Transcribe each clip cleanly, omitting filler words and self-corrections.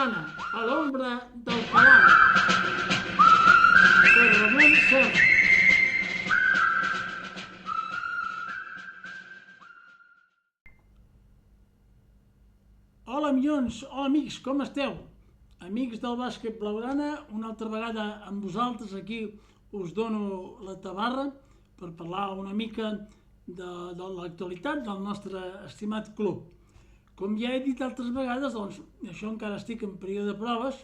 blaugrana, a l'ombra del palau, per Ramon Serra. Hola, minyons, hola amics, com esteu? Amics del bàsquet blaugrana, una altra vegada amb vosaltres aquí us dono la tabarra per parlar una mica de l'actualitat del nostre estimat club. Com ja he dit altres vegades, doncs això encara estic en període de proves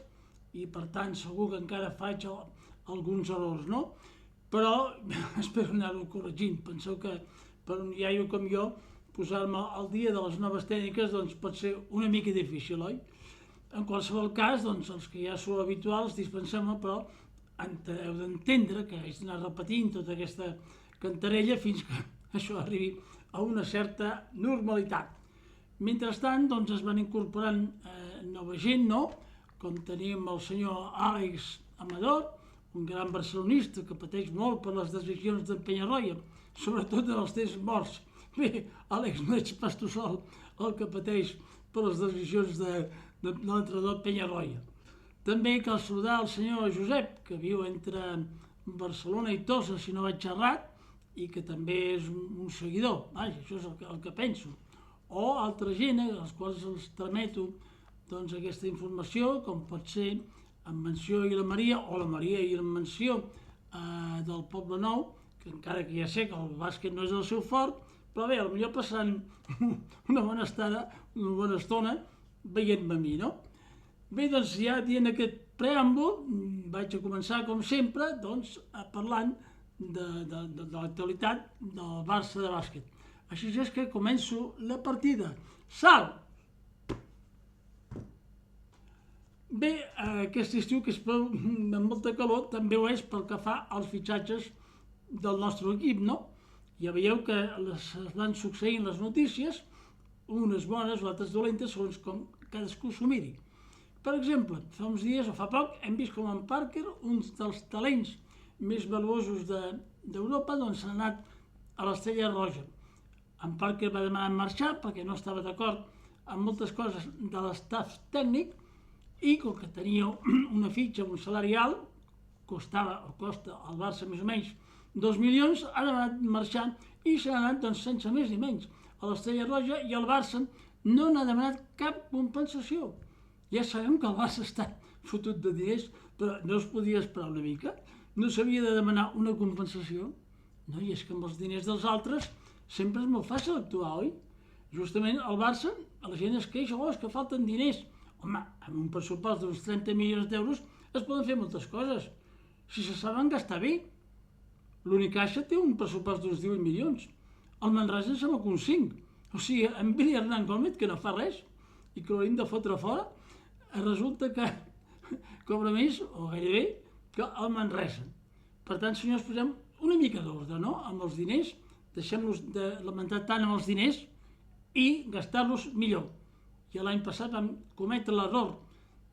i per tant segur que encara faig alguns errors, no? Però espero anar-ho corregint. Penseu que per un iaio com jo posar-me al dia de les noves tècniques doncs pot ser una mica difícil, oi? En qualsevol cas, doncs els que ja sou habituals, dispenseu-me, però heu d'entendre que haig d'anar repetint tota aquesta cantarella fins que això arribi a una certa normalitat. Mentrestant, doncs es van incorporant nova gent, no? Com tenim el senyor Àlex Amador, un gran barcelonista que pateix molt per les decisions d'en Penyarroia, sobretot en els temps morts. Bé, Àlex, no ets pas tu sol el que pateix per les decisions de l'entrenador Penyarroia. També cal saludar el senyor Josep, que viu entre Barcelona i Tossa, si no vaig errat, i que també és un seguidor. Vaja, això és el que penso. O altra gent als quals els trameto doncs, aquesta informació, com pot ser en Menció i la Maria, o la Maria i en Menció del Poble Nou, que encara que ja sé que el bàsquet no és el seu fort, però bé, potser passaran una bona estona veient-me a mi, no? Bé, doncs ja dient aquest preàmbul, vaig a començar, com sempre, doncs, parlant de l'actualitat del Barça de bàsquet. Així és que començo la partida. Salt! Bé, aquest estiu, que és amb molta calor, també ho és pel que fa als fitxatges del nostre equip, no? Ja veieu que es van succeint les notícies, unes bones, altres dolentes, segons com cadascú s'ho miri. Per exemple, fa uns dies o fa poc hem vist com en Parker, un dels talents més valuosos d'Europa, doncs s'ha anat a l'Estrella Roja. En Parker va demanar marxar perquè no estava d'acord amb moltes coses de l'estaf tècnic i com que tenia una fitxa amb un salari alt, costa al Barça més o menys 2 milions, ha demanat marxar i s'ha anat doncs, sense més ni menys a l'Estrella Roja i el Barça no n'ha demanat cap compensació. Ja sabem que el Barça està fotut de diners, però no es podia esperar una mica? No s'havia de demanar una compensació? No, i és que amb els diners dels altres sempre és molt fàcil actuar, oi? Justament el Barça, la gent es queixa, és que falten diners. Home, amb un pressupost d'uns 30 milions d'euros es poden fer moltes coses, si se saben gastar bé. L'Unicaja té un pressupost d'uns 18 milions, el Manresa em sembla que uns 5. O sigui, en Billy Hernán Gómez, que no fa res, i que l'hem de fotre fora, resulta que cobra més, o gairebé, que el Manresa. Per tant, senyors, posem una mica d'ordre, no?, amb els diners, deixem-los de lamentar tant amb els diners i gastar-los millor. I l'any passat vam cometre l'error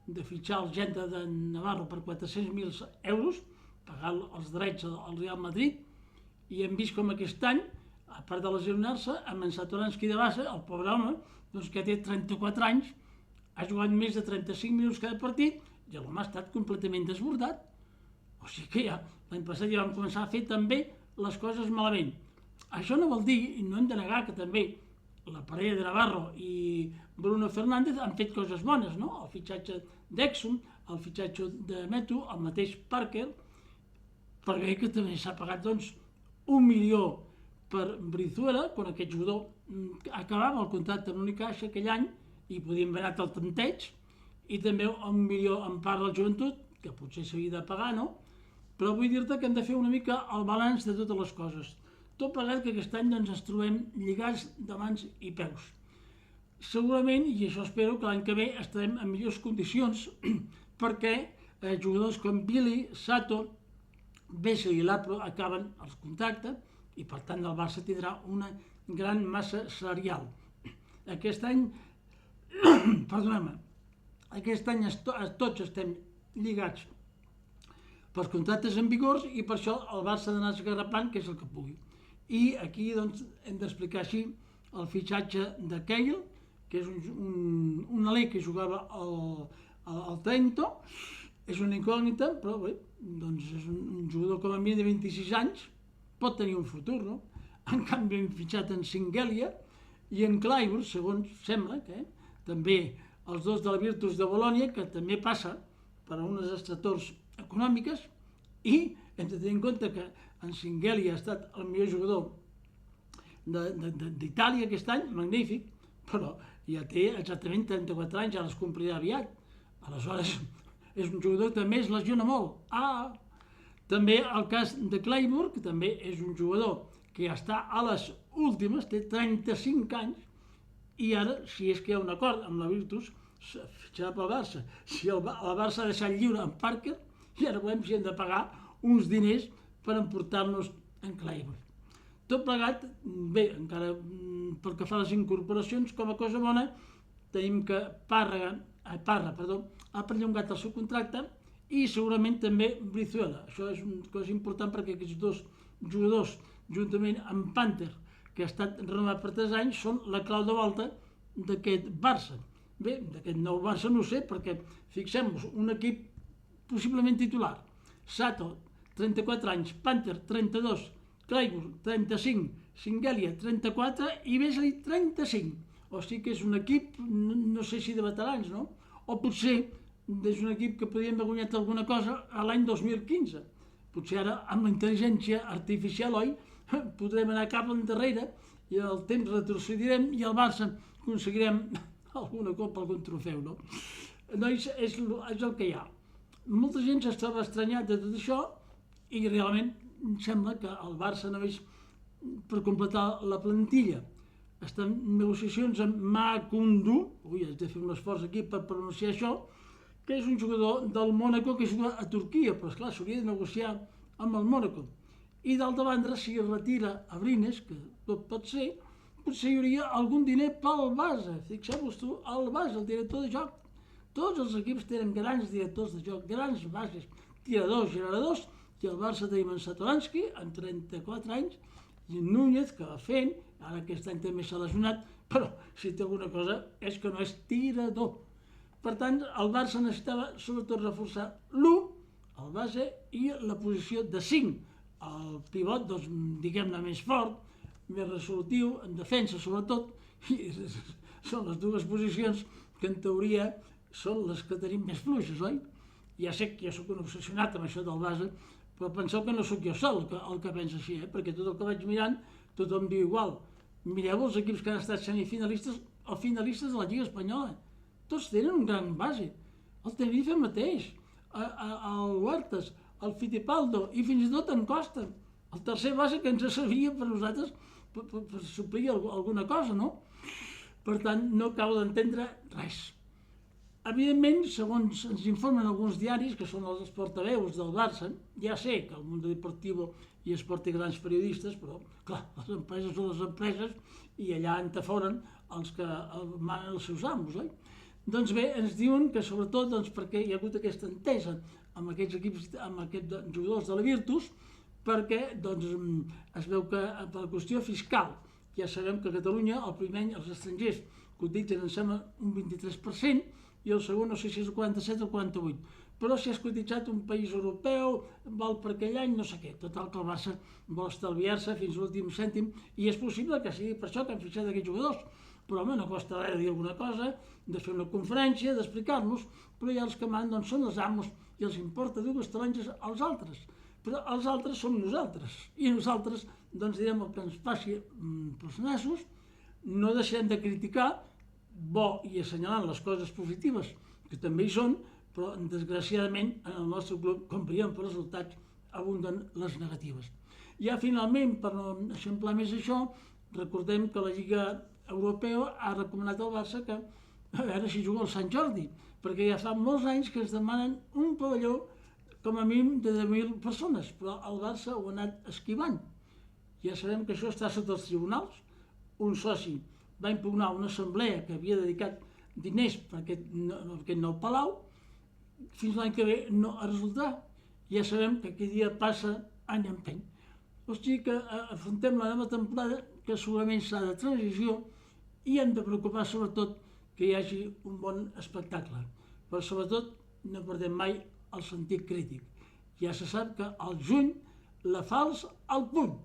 de fitxar el Genta de Navarro per 400.000 euros, pagar els drets al Real Madrid, i hem vist com aquest any, a part de lesionar-se, amb en Satoransky de base, el pobre home, doncs, que té 34 anys, ha jugat més de 35 minuts cada partit i l'home ha estat completament desbordat. O sigui que ja l'any passat ja vam començar a fer també les coses malament. Això no vol dir, i no hem de negar, que també la parella de Navarro i Bruno Fernández han fet coses bones, no? El fitxatge d'Exum, el fitxatge de Metu, el mateix Parker, per bé que també s'ha pagat doncs 1 milió per Brizuela, quan aquest jugador acabava el contracte amb l'Unicaja aquell any i podíem haver anat al tanteig, i també 1 milió en part de la joventut, que potser s'havia de pagar, no? Però vull dir-te que hem de fer una mica el balanç de totes les coses. Tot plegat que aquest any doncs, ens trobem lligats de mans i peus. Segurament, i això espero, que l'any que ve estarem en millors condicions perquè jugadors com Billy, Sato, Bessel i Lapro acaben els contractes i per tant el Barça tindrà una gran massa salarial. Aquest any, perdoneu-me, aquest any tots estem lligats pels contractes en vigor i per això el Barça ha d'anar esgarrapant, que és el que pugui. I aquí doncs, hem d'explicar així el fitxatge de Cahill, que és un alè que jugava el Trento, és una incògnita, però bé, doncs és un jugador com a mínim de 26 anys, pot tenir un futur, no? En canvi hem fitxat en Singelia i en Clyburn, segons sembla, que també els dos de la Virtus de Bolònia, que també passa per a unes estretors econòmiques, i hem de tenir en compte que en Singelia ha estat el millor jugador d'Itàlia aquest any, magnífic, però ja té exactament 34 anys, ja les complirà aviat. Aleshores, és un jugador que també es lesiona molt. També el cas de Clyburn, que també és un jugador que ja està a les últimes, té 35 anys, i ara, si és que hi ha un acord amb la Virtus, fitxarà pel Barça. Si el Barça ha deixat lliure en Parker, i ara veurem si hem de pagar uns diners per emportar-nos en Clyburn. Tot plegat, bé, encara pel que fa a les incorporacions, com a cosa bona, tenim que Parra ha perllongat el seu contracte i segurament també Brizuela. Això és una cosa important perquè aquests dos jugadors, juntament amb Panther, que ha estat renovat per 3 anys, són la clau de volta d'aquest Barça. Bé, d'aquest nou Barça no ho sé, perquè fixem-nos, un equip possiblement titular. Sato, 34 anys, Panther, 32, Clyburn, 35, Singelia, 34 i Vesely, 35. O sigui que és un equip, no sé si de veterans, no? O potser és un equip que podríem haver guanyat alguna cosa a l'any 2015. Potser ara, amb la intel·ligència artificial, oi, podrem anar cap endarrere i el temps retrocedirem i al Barça aconseguirem alguna copa, algun trofeu, no? Nois, és el que hi ha. Molta gent s'estava estranyat de tot això i realment sembla que el Barça només per completar la plantilla està en negociacions amb Ma Kundu, has de fer un esforç aquí per pronunciar això, que és un jugador del Mónaco que juga a Turquia, però esclar, s'hauria de negociar amb el Mónaco. I d'altra banda, si es retira a Brines, que tot pot ser, potser hi hauria algun diner pel Barça. Fixeu-vos tu, el Barça, el director de joc. Tots els equips tenen grans directors de joc, grans bases, tiradors, generadors, i el Barça tenim en Satoransky, amb 34 anys, i en Núñez, que va fent, ara aquest any també s'ha lesionat, però si té alguna cosa és que no és tirador. Per tant, el Barça necessitava sobretot reforçar l'1, el base, i la posició de 5. El pivot, doncs, diguem-ne, més fort, més resolutiu, en defensa sobretot, i són les dues posicions que en teoria són les que tenim més fluixes, oi? Ja sé que jo soc un obsessionat amb això del base, però penseu que no sóc jo sol el que pensa així, perquè tot el que vaig mirant, tothom diu igual. Mireu els equips que han estat semifinalistes o finalistes de la Lliga Espanyola. Tots tenen un gran base. El Tenerife mateix, el Huertas, el Fittipaldo i fins i tot en Costa. El tercer base que ens servia per nosaltres per suplir alguna cosa, no? Per tant, no acabo d'entendre res. Evidentment, segons ens informen alguns diaris, que són els portaveus del Barça, ja sé que el Mundo Deportivo i Esport té grans periodistes, però, clar, les empreses són les empreses i allà entaforen els que manen els seus amos, oi? Doncs bé, ens diuen que sobretot doncs, perquè hi ha hagut aquesta entesa amb aquests equips, amb aquests jugadors de la Virtus, perquè doncs, es veu que per la qüestió fiscal, ja sabem que a Catalunya el primer any els estrangers cotitzen, em sembla, un 23%, i el segon no sé si és el 47 o el 48. Però si has cotitzat un país europeu, val per aquell any, no sé què. Total que el Barça vol estalviar-se fins a l'últim cèntim i és possible que sigui per això que han fitxat aquests jugadors. Però home, no costa res de dir alguna cosa, de fer una conferència, d'explicar-nos, però ja els que manen doncs, són els amos i els importa dues taronges als altres. Però els altres som nosaltres i nosaltres doncs direm el que ens passi pels nassos, no deixem de criticar, bo i assenyalant les coses positives, que també hi són, però desgraciadament en el nostre club, com veiem per resultats, abunden les negatives. Ja finalment, per no eixamplar més això, recordem que la Lliga Europea ha recomanat al Barça que a veure si juga al Sant Jordi, perquè ja fa molts anys que es demanen un pavelló com a mínim de 10.000 persones, però el Barça ho ha anat esquivant. Ja sabem que això està sota els tribunals, un soci va impugnar una assemblea que havia dedicat diners per aquest nou palau, fins l'any que ve no es resoldrà. Ja sabem que aquest dia passa any empeny. O sigui que afrontem la nova temporada, que segurament serà de transició, i hem de preocupar sobretot que hi hagi un bon espectacle. però sobretot no perdem mai el sentit crític. Ja se sap que al juny la falç al puny.